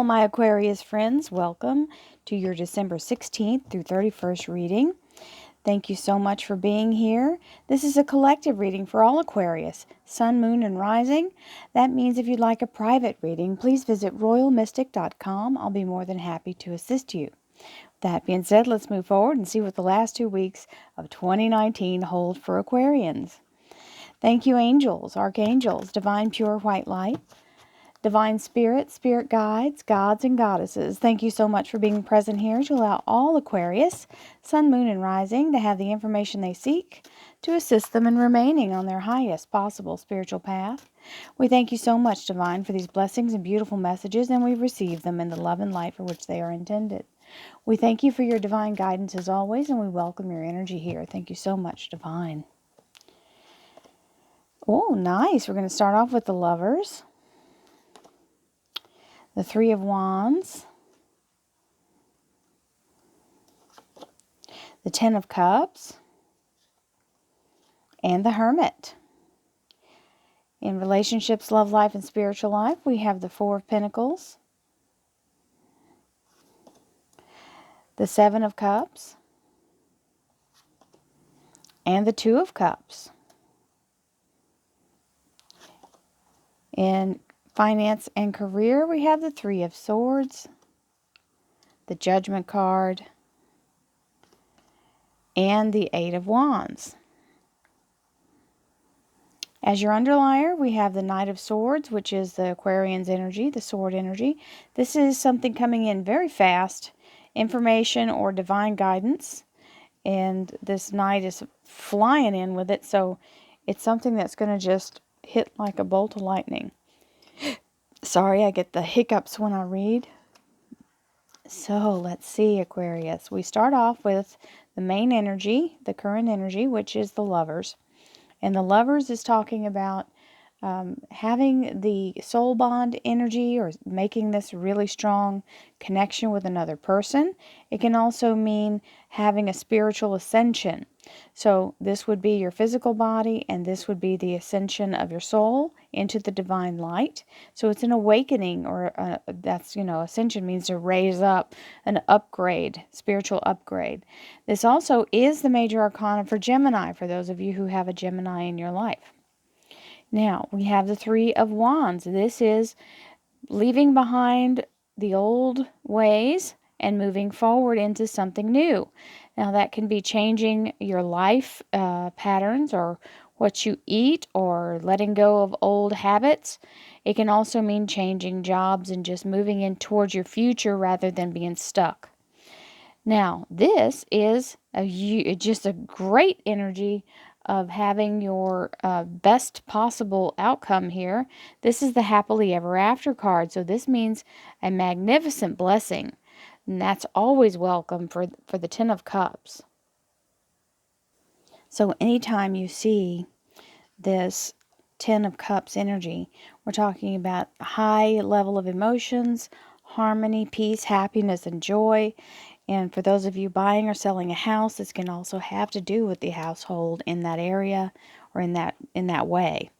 Hello, my Aquarius friends. Welcome to your December 16th through 31st reading. Thank you so much for being here. This is a collective reading for all Aquarius, Sun, Moon, and Rising. That means if you'd like a private reading, please visit royalmystic.com. I'll be more than happy to assist you. That being said, let's move forward and see what the last 2 weeks of 2019 hold for Aquarians. Thank you, angels, archangels, divine pure white light, divine spirit, spirit guides, gods, and goddesses. Thank you so much for being present here to allow all Aquarius, Sun, Moon, and Rising to have the information they seek to assist them in remaining on their highest possible spiritual path. We thank you so much, Divine, for these blessings and beautiful messages, and we receive them in the love and light for which they are intended. We thank you for your divine guidance as always, and we welcome your energy here. Thank you so much, Divine. Oh, nice. We're going to start off with the Lovers, the Three of Wands, the Ten of Cups, and the Hermit. In relationships, love life, and spiritual life, we have the Four of Pentacles, the Seven of Cups, and the Two of Cups. In finance and career, we have the Three of Swords, the Judgment card, and the Eight of Wands. As your underlier, we have the Knight of Swords, which is the Aquarian's energy, the sword energy. This is something coming in very fast, information or divine guidance. And this Knight is flying in with it, so it's something that's going to just hit like a bolt of lightning. Sorry, I get the hiccups when I read. So let's see, Aquarius. We start off with the main energy, the current energy, which is the Lovers. And the Lovers is talking about having the soul bond energy or making this really strong connection with another person. It can also mean having a spiritual ascension. So this would be your physical body, and this would be the ascension of your soul into the divine light. So it's an awakening, or ascension means to raise up, an upgrade, spiritual upgrade. This also is the major arcana for Gemini, for those of you who have a Gemini in your life. Now, we have the Three of Wands. This is leaving behind the old ways and moving forward into something new. Now, that can be changing your life patterns or what you eat, or letting go of old habits. It can also mean changing jobs and just moving in towards your future rather than being stuck. Now, this is just a great energy of having your best possible outcome here. This is the happily ever after card, so this means a magnificent blessing, and that's always welcome for the Ten of Cups. So anytime you see this Ten of Cups energy, we're talking about a high level of emotions, harmony, peace, happiness, and joy. And for those of you buying or selling a house, this can also have to do with the household in that area or in that way.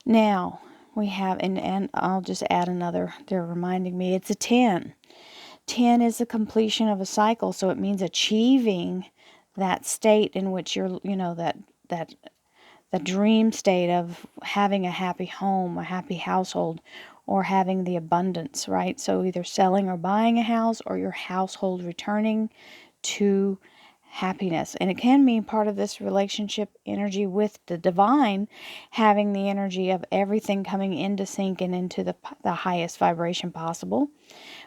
Now, we have, and I'll just add another, they're reminding me, it's a 10. 10 is the completion of a cycle, so it means achieving that state in which you're, that dream state of having a happy home, a happy household, or having the abundance, right? So either selling or buying a house, or your household returning to happiness. And it can mean part of this relationship energy with the divine, having the energy of everything coming into sync and into the highest vibration possible.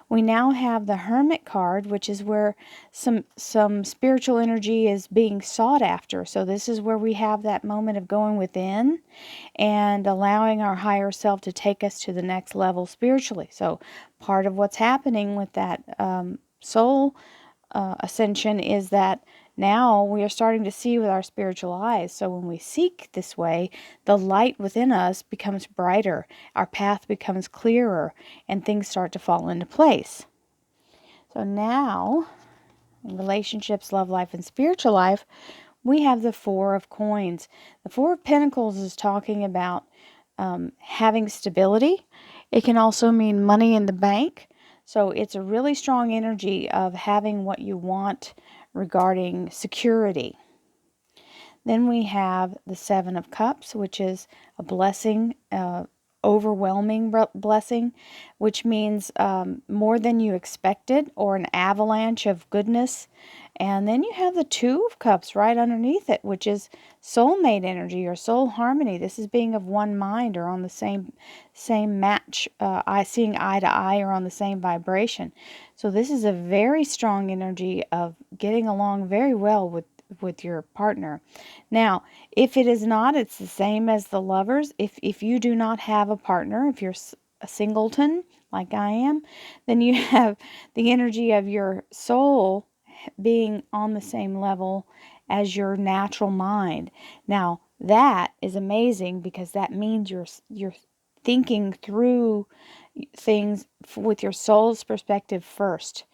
We now have the Hermit card, which is where some spiritual energy is being sought after. So this is where we have that moment of going within and allowing our higher self to take us to the next level spiritually. So part of what's happening with that soul ascension is that now we are starting to see with our spiritual eyes. So when we seek this way, the light within us becomes brighter, our path becomes clearer, and things start to fall into place. So now, in relationships, love life, and spiritual life, we have the Four of Coins. The Four of Pentacles is talking about having stability. It can also mean money in the bank, So it's a really strong energy of having what you want regarding security. Then we have the Seven of Cups, which is a blessing, overwhelming blessing, which means more than you expected, or an avalanche of goodness. And then you have the Two of Cups right underneath it, which is soulmate energy or soul harmony. This is being of one mind or on the same match, seeing eye to eye or on the same vibration. So this is a very strong energy of getting along very well with your partner. Now, if it is not, it's the same as the Lovers. If you do not have a partner, if you're a singleton like I am, then you have the energy of your soul being on the same level as your natural mind. Now, that is amazing because that means you're thinking through things with your soul's perspective first.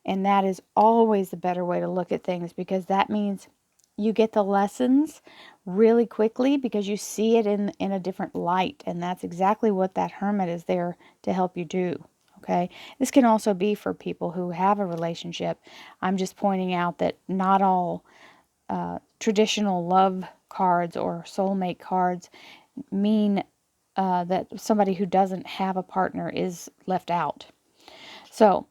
And that is always the better way to look at things, because that means you get the lessons really quickly because you see it in a different light. And that's exactly what that Hermit is there to help you do. Okay. This can also be for people who have a relationship. I'm just pointing out that not all traditional love cards or soulmate cards mean that somebody who doesn't have a partner is left out. So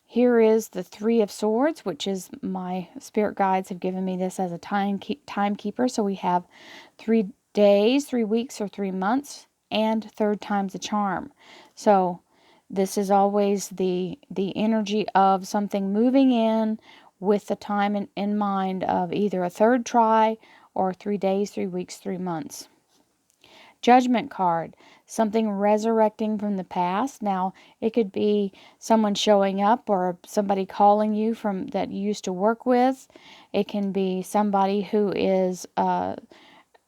here is the Three of Swords, which is my spirit guides have given me this as a timekeeper. So we have 3 days, 3 weeks, or 3 months, and third time's a charm. So this is always the energy of something moving in with the time in mind of either a third try or 3 days, 3 weeks, 3 months. Judgment card, something resurrecting from the past. Now, it could be someone showing up or somebody calling you from that you used to work with. It can be somebody who is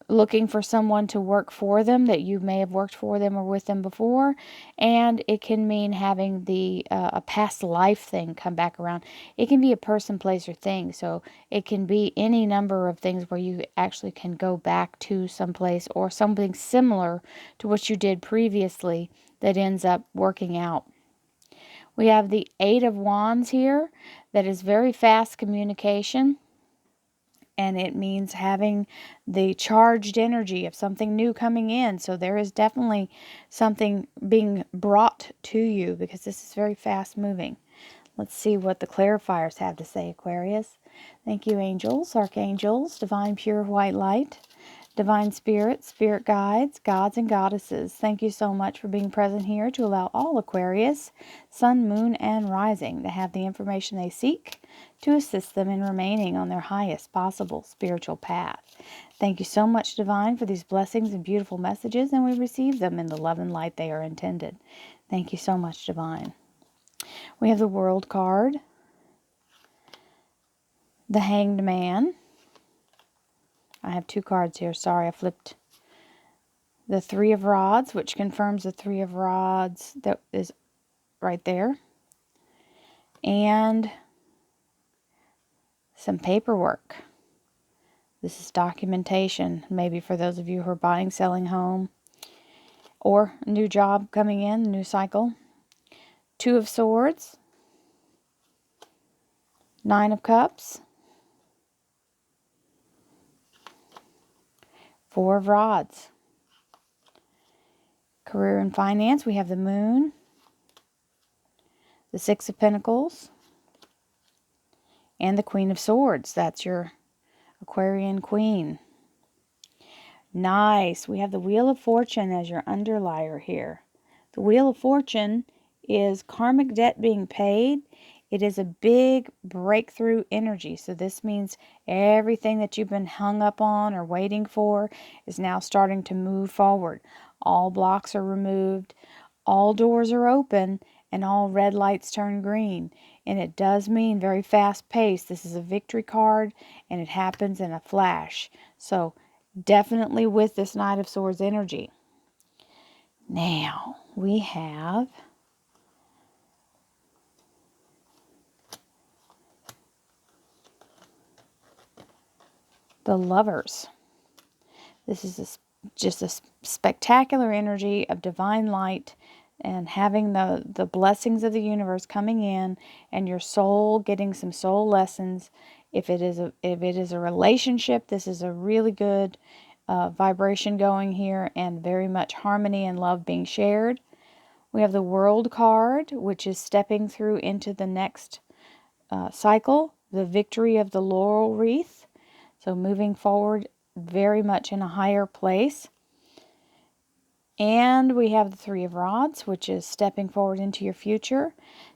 looking for someone to work for them that you may have worked for them or with them before. And it can mean having a past life thing come back around. It can be a person, place, or thing. So it can be any number of things where you actually can go back to someplace or something similar to what you did previously that ends up working out. We have the Eight of Wands here. That is very fast communication. And it means having the charged energy of something new coming in. So there is definitely something being brought to you because this is very fast moving. Let's see what the clarifiers have to say, Aquarius. Thank you, angels, archangels, divine pure white light, divine spirit, spirit guides, gods and goddesses. Thank you so much for being present here to allow all Aquarius, sun, moon, and rising to have the information they seek to assist them in remaining on their highest possible spiritual path. Thank you so much, Divine, for these blessings and beautiful messages, and we receive them in the love and light they are intended. Thank you so much, Divine. We have the World card, the Hanged Man. I have 2 cards here. Sorry, I flipped. The Three of Rods, which confirms the Three of Rods that is right there. And some paperwork. This is documentation, maybe for those of you who are buying, selling home, or a new job coming in, new cycle. Two of Swords, Nine of Cups, Four of Rods. Career and finance, we have the Moon, the Six of Pentacles, and the Queen of Swords. That's your Aquarian Queen. Nice. We have the Wheel of Fortune as your underlier here. The Wheel of Fortune is karmic debt being paid. It is a big breakthrough energy. So this means everything that you've been hung up on or waiting for is now starting to move forward. All blocks are removed, all doors are open, and all red lights turn green. And it does mean very fast paced. This is a victory card, and it happens in a flash. So definitely with this Knight of Swords energy. Now we have the Lovers. This is just a spectacular energy of divine light and having the blessings of the universe coming in, and your soul getting some soul lessons. If it is a relationship, this is a really good vibration going here, and very much harmony and love being shared. We have the World card, which is stepping through into the next cycle, the victory of the laurel wreath. So moving forward very much in a higher place. And we have the Three of Rods, which is stepping forward into your future,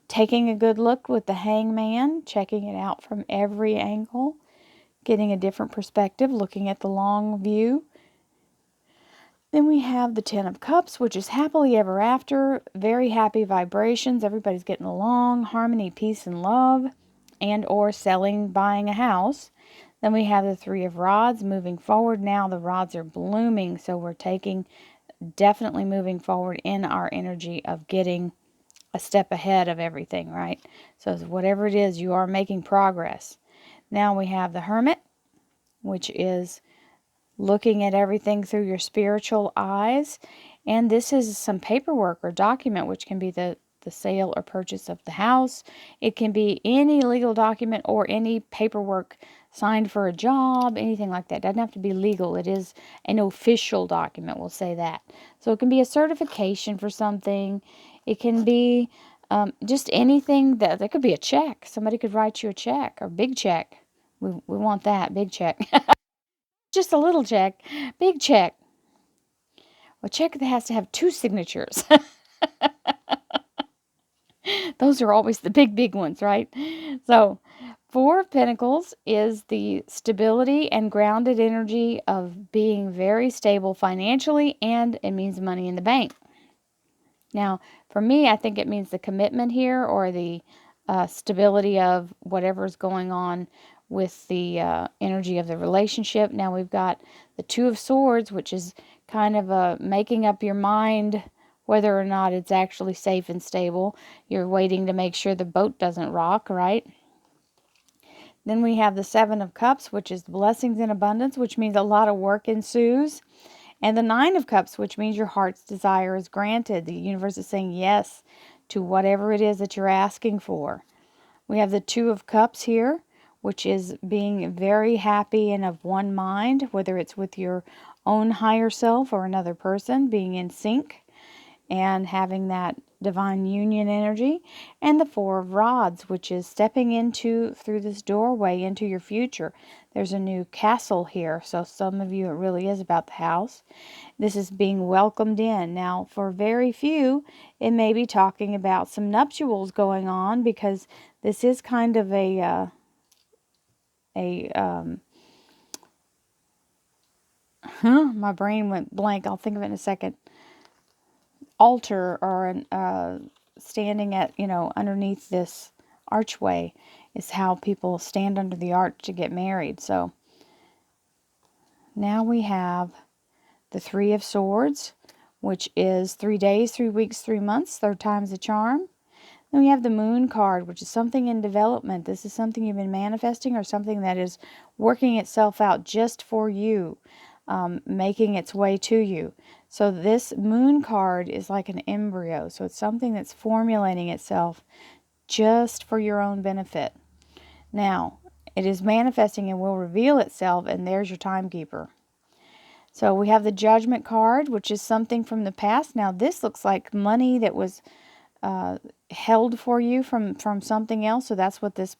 taking a good look with the Hangman, checking it out from every angle, getting a different perspective, looking at the long view. Then we have the Ten of Cups, which is happily ever after, very happy vibrations, everybody's getting along, harmony, peace, and love, and or selling, buying a house. Then we have the Three of Rods, moving forward now. The rods are blooming, so we're definitely moving forward in our energy of getting a step ahead of everything, right? So whatever it is, you are making progress. Now we have the Hermit, which is looking at everything through your spiritual eyes. And this is some paperwork or document, which can be the sale or purchase of the house. It can be any legal document or any paperwork signed for a job, anything like that. It doesn't have to be legal. It is an official document, we'll say that. So it can be a certification for something. It can be just anything. That could be a check. Somebody could write you a check, or big check. We want that, big check. Just a little check, big check. A check that has to have 2 signatures. Those are always the big ones, right? So, Four of Pentacles is the stability and grounded energy of being very stable financially, and it means money in the bank. Now, for me, I think it means the commitment here, or the stability of whatever's going on with the energy of the relationship. Now we've got the Two of Swords, which is kind of making up your mind whether or not it's actually safe and stable. You're waiting to make sure the boat doesn't rock, right? Then we have the Seven of Cups, which is blessings in abundance, which means a lot of work ensues. And the Nine of Cups, which means your heart's desire is granted. The universe is saying yes to whatever it is that you're asking for. We have the Two of Cups here, which is being very happy and of one mind, whether it's with your own higher self or another person, being in sync and having that divine union energy. And the Four of Rods, which is stepping through this doorway into your future. There's a new castle here, so some of you, it really is about the house. This is being welcomed in. Now, for very few, it may be talking about some nuptials going on, because this is kind of my brain went blank. I'll think of it in a second. Altar, or standing at, underneath this archway is how people stand under the arch to get married. So now we have the Three of Swords, which is 3 days, 3 weeks, 3 months, third time's a charm. Then we have the Moon card, which is something in development. This is something you've been manifesting, or something that is working itself out just for you, making its way to you. So this Moon card is like an embryo. So it's something that's formulating itself just for your own benefit. Now, it is manifesting and will reveal itself, and there's your timekeeper. So we have the Judgment card, which is something from the past. Now this looks like money that was held for you from something else. So that's what the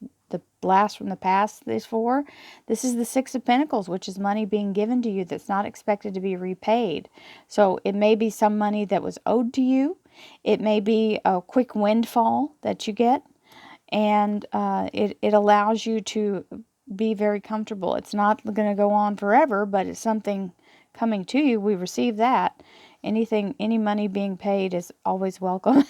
blast from the past is for. This is the Six of Pentacles, which is money being given to you that's not expected to be repaid. So it may be some money that was owed to you. It may be a quick windfall that you get, and it allows you to be very comfortable. It's not going to go on forever, but it's something coming to you. We receive that. Any money being paid is always welcome.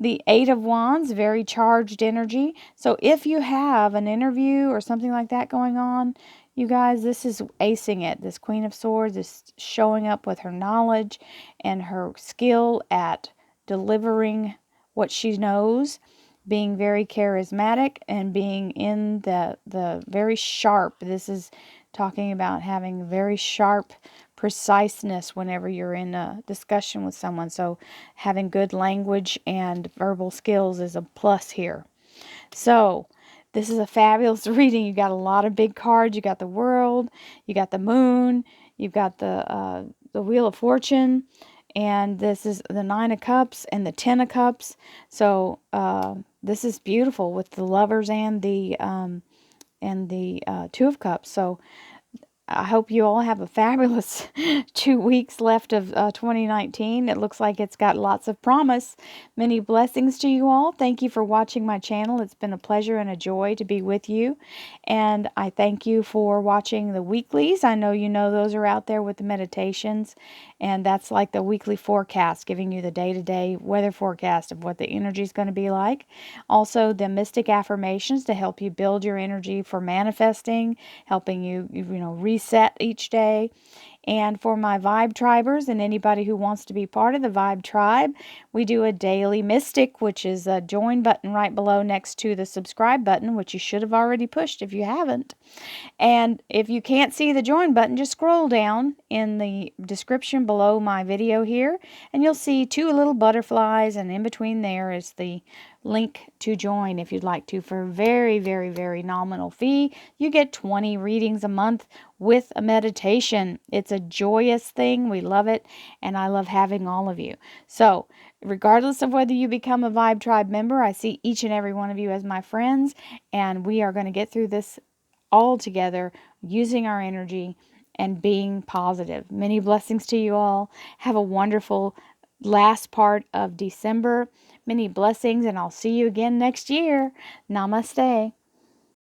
The Eight of Wands, very charged energy. So if you have an interview or something like that going on, you guys, this is acing it. This Queen of Swords is showing up with her knowledge and her skill at delivering what she knows, being very charismatic, and being in the very sharp. This is talking about having very sharp preciseness whenever you're in a discussion with someone. So having good language and verbal skills is a plus here. So this is a fabulous reading. You got a lot of big cards. You got the World, you got the Moon, you've got the Wheel of Fortune, and this is the Nine of Cups and the Ten of Cups. So this is beautiful with the Lovers and the Two of Cups. So I hope you all have a fabulous 2 weeks left of 2019. It looks like it's got lots of promise. Many blessings to you all. Thank you for watching my channel. It's been a pleasure and a joy to be with you. And I thank you for watching the weeklies. I know you know those are out there with the meditations. And that's like the weekly forecast, giving you the day-to-day weather forecast of what the energy is going to be like. Also, the mystic affirmations to help you build your energy for manifesting, helping you, reset each day. And for my Vibe Tribers and anybody who wants to be part of the Vibe Tribe, we do a daily mystic, which is a join button right below next to the subscribe button, which you should have already pushed if you haven't. And if you can't see the join button, just scroll down in the description below my video here, and you'll see 2 little butterflies, and in between there is the link to join if you'd like to. For a very, very, very nominal fee, you get 20 readings a month with a meditation. It's a joyous thing. We love it, and I love having all of you. So regardless of whether you become a Vibe Tribe member, I see each and every one of you as my friends, and we are going to get through this all together using our energy and being positive. Many blessings to you all. Have a wonderful last part of December. Many blessings, and I'll see you again next year. Namaste.